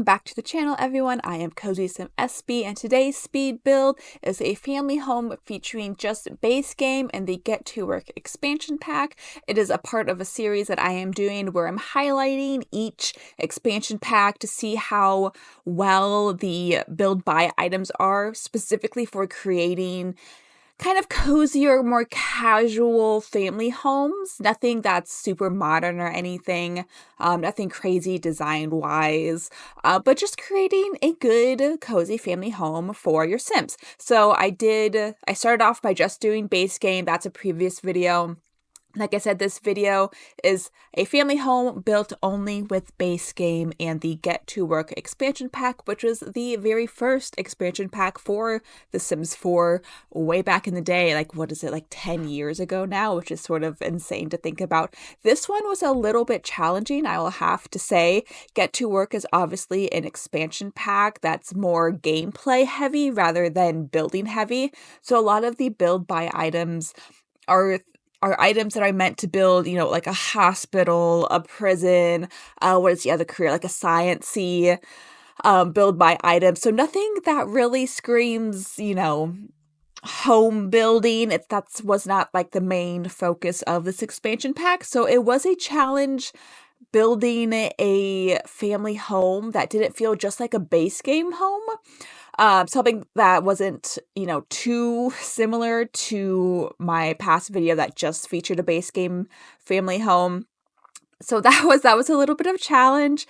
Welcome back to the channel, everyone. I am Cozy SimEspy, and today's speed build is a family home featuring just base game and the Get to Work expansion pack. It is a part of a series that I am doing where I'm highlighting each expansion pack to see how well the build buy items are, specifically for creating kind of cozier, more casual family homes. Nothing that's super modern or anything, nothing crazy design-wise, but just creating a good, cozy family home for your Sims. So I started off by just doing base game. That's a previous video. Like I said, this video is a family home built only with base game and the Get to Work expansion pack, which was the very first expansion pack for The Sims 4 way back in the day. Like, what is it, like 10 years ago now, which is sort of insane to think about. This one was a little bit challenging, I will have to say. Get to Work is obviously an expansion pack that's more gameplay heavy rather than building heavy. So a lot of the build buy items are items that are meant to build, you know, like a hospital, a prison, what is the other career, like a science-y build buy item. So nothing that really screams, you know, home building. That was not like the main focus of this expansion pack. So it was a challenge building a family home that didn't feel just like a base game home. Something that wasn't, you know, too similar to my past video that just featured a base game family home. So that was a little bit of a challenge,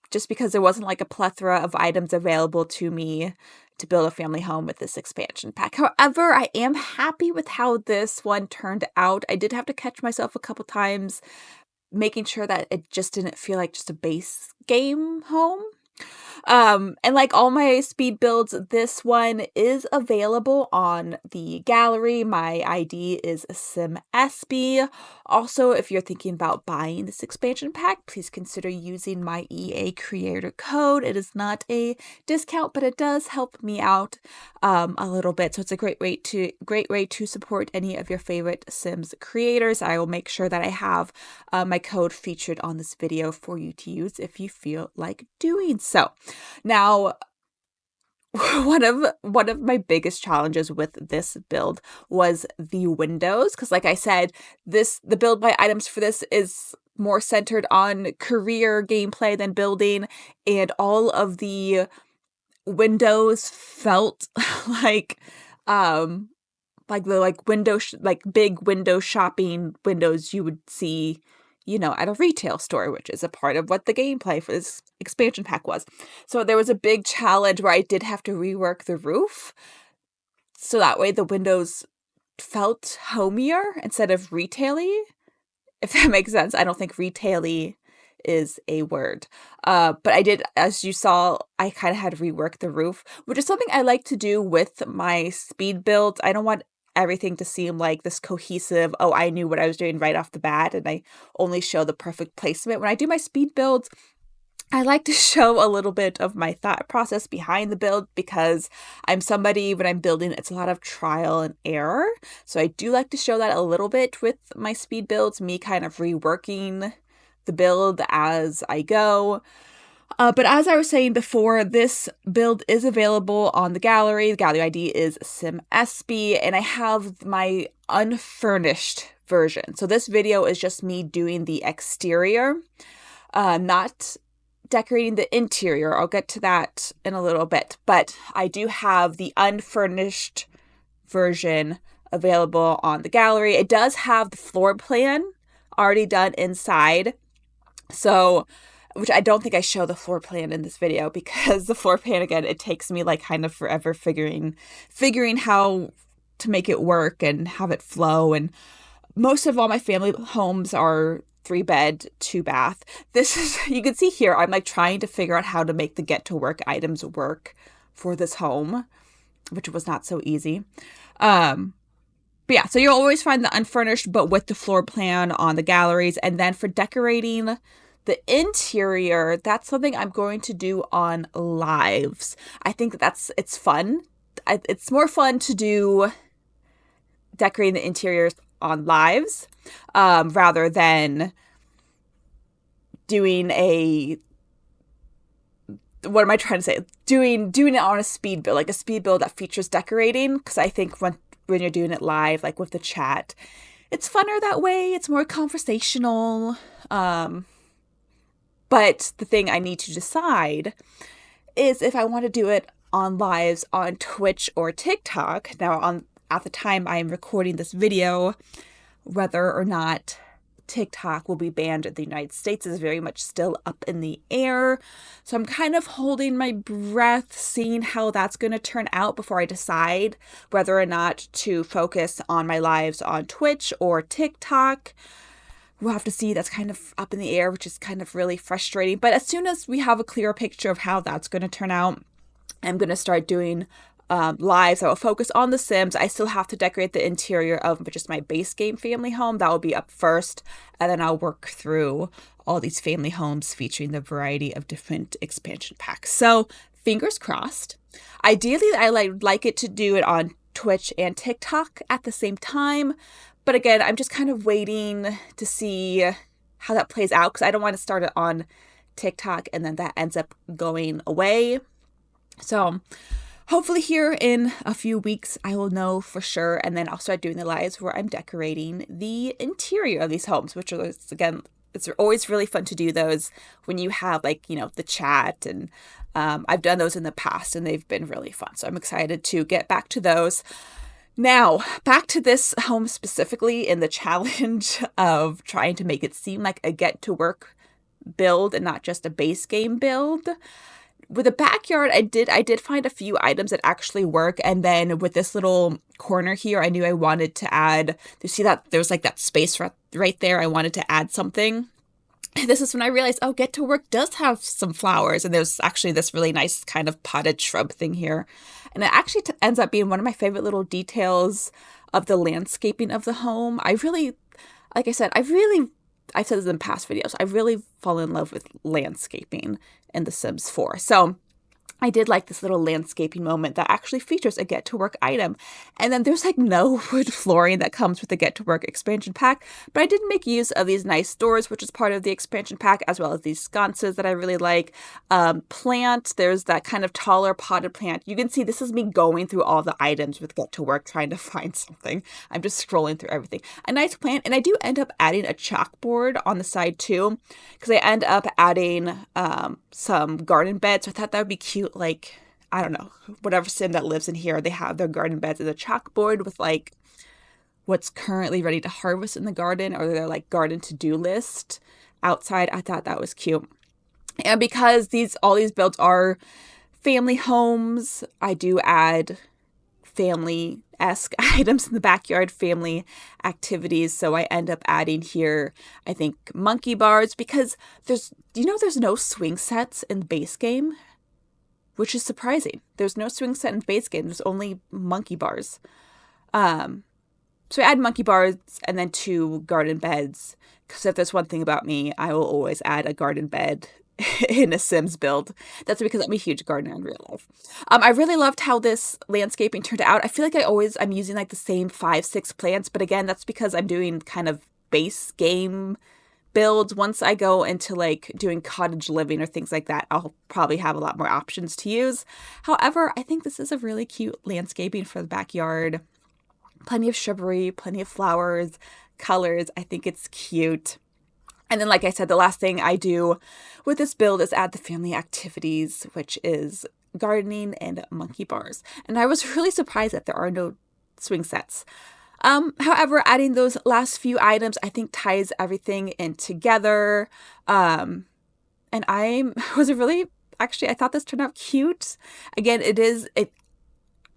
just because there wasn't like a plethora of items available to me to build a family home with this expansion pack. However, I am happy with how this one turned out. I did have to catch myself a couple times, making sure that it just didn't feel like just a base game home. And like all my speed builds, this one is available on the gallery. My ID is SimEspy. Also, if you're thinking about buying this expansion pack, please consider using my EA creator code. It is not a discount, but it does help me out a little bit. So it's a great way to support any of your favorite Sims creators. I will make sure that I have my code featured on this video for you to use if you feel like doing so. Now, one of my biggest challenges with this build was the windows, because like I said, the build by items for this is more centered on career gameplay than building, and all of the windows felt like big window shopping windows you would see, you know, at a retail store, which is a part of what the gameplay for this expansion pack was. So there was a big challenge where I did have to rework the roof, so that way the windows felt homier instead of retail-y, if that makes sense. I don't think retail-y is a word. But I did, as you saw, I kind of had to rework the roof, which is something I like to do with my speed builds. I don't want everything to seem like this cohesive, oh, I knew what I was doing right off the bat, and I only show the perfect placement. When I do my speed builds, I like to show a little bit of my thought process behind the build, because I'm somebody, when I'm building, it's a lot of trial and error. So I do like to show that a little bit with my speed builds, me kind of reworking the build as I go. But as I was saying before, this build is available on the gallery. The gallery ID is SimEspy, and I have my unfurnished version. So this video is just me doing the exterior, not decorating the interior. I'll get to that in a little bit, but I do have the unfurnished version available on the gallery. It does have the floor plan already done inside. So, which I don't think I show the floor plan in this video, because the floor plan, again, it takes me like kind of forever figuring how to make it work and have it flow. And most of all my family homes are 3-bed, 2-bath. This is, you can see here, I'm like trying to figure out how to make the Get to Work items work for this home, which was not so easy. But yeah, so you'll always find the unfurnished, but with the floor plan on the galleries. And then for decorating the interior, that's something I'm going to do on lives. I think it's fun. It's more fun to do decorating the interiors on lives, rather than doing a what am I trying to say? Doing it on a speed build, like a speed build that features decorating, because I think when you're doing it live, like with the chat, it's funner that way. It's more conversational. But the thing I need to decide is if I want to do it on lives on Twitch or TikTok. Now, at the time I am recording this video, whether or not TikTok will be banned in the United States is very much still up in the air. So I'm kind of holding my breath, seeing how that's going to turn out before I decide whether or not to focus on my lives on Twitch or TikTok. We'll have to see. That's kind of up in the air, which is kind of really frustrating. But as soon as we have a clearer picture of how that's going to turn out, I'm going to start doing lives. I will focus on The Sims. I still have to decorate the interior of just my base game family home. That will be up first. And then I'll work through all these family homes featuring the variety of different expansion packs. So fingers crossed. Ideally, I like it to do it on Twitch and TikTok at the same time. But again, I'm just kind of waiting to see how that plays out, because I don't want to start it on TikTok and then that ends up going away. So hopefully here in a few weeks, I will know for sure. And then I'll start doing the lives where I'm decorating the interior of these homes, which are, again, it's always really fun to do those when you have the chat. And I've done those in the past and they've been really fun. So I'm excited to get back to those. Now, back to this home specifically in the challenge of trying to make it seem like a get-to-work build and not just a base game build. With the backyard, I did find a few items that actually work. And then with this little corner here, I knew I wanted to add, you see that there's like that space right there. I wanted to add something. This is when I realized, oh, Get to Work does have some flowers. And there's actually this really nice kind of potted shrub thing here. And it actually ends up being one of my favorite little details of the landscaping of the home. I've said this in past videos, I really fall in love with landscaping in The Sims 4. So I did like this little landscaping moment that actually features a Get to Work item. And then there's no wood flooring that comes with the Get to Work expansion pack, but I did make use of these nice doors, which is part of the expansion pack, as well as these sconces that I really like. Plant, there's that kind of taller potted plant. You can see this is me going through all the items with Get to Work, trying to find something. I'm just scrolling through everything. A nice plant, and I do end up adding a chalkboard on the side too, because I end up adding some garden beds. So I thought that would be cute. I don't know, whatever sim that lives in here, they have their garden beds as a chalkboard with what's currently ready to harvest in the garden, or their garden to-do list outside. I thought that was cute. And because all these builds are family homes, I do add family-esque items in the backyard, family activities. So I end up adding here, I think, monkey bars, because there's no swing sets in the base game, which is surprising. There's no swing set in base game. There's only monkey bars. So I add monkey bars and then 2 garden beds. Because if there's one thing about me, I will always add a garden bed in a Sims build. That's because I'm a huge gardener in real life. I really loved how this landscaping turned out. I feel like I'm using the same 5-6 plants. But again, that's because I'm doing kind of base game builds. Once I go into doing cottage living or things like that, I'll probably have a lot more options to use. However, I think this is a really cute landscaping for the backyard. Plenty of shrubbery, plenty of flowers, colors. I think it's cute. And then, like I said, the last thing I do with this build is add the family activities, which is gardening and monkey bars. And I was really surprised that there are no swing sets. However, adding those last few items, I think ties everything in together. And I thought this turned out cute. Again, it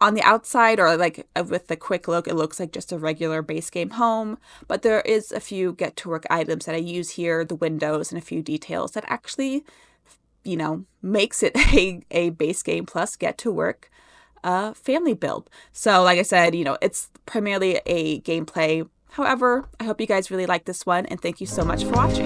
on the outside, or with the quick look, it looks like just a regular base game home. But there is a few Get to Work items that I use here, the windows and a few details that actually, makes it a base game plus Get to Work family build. So like I said, it's primarily a gameplay. However, I hope you guys really like this one, and thank you so much for watching.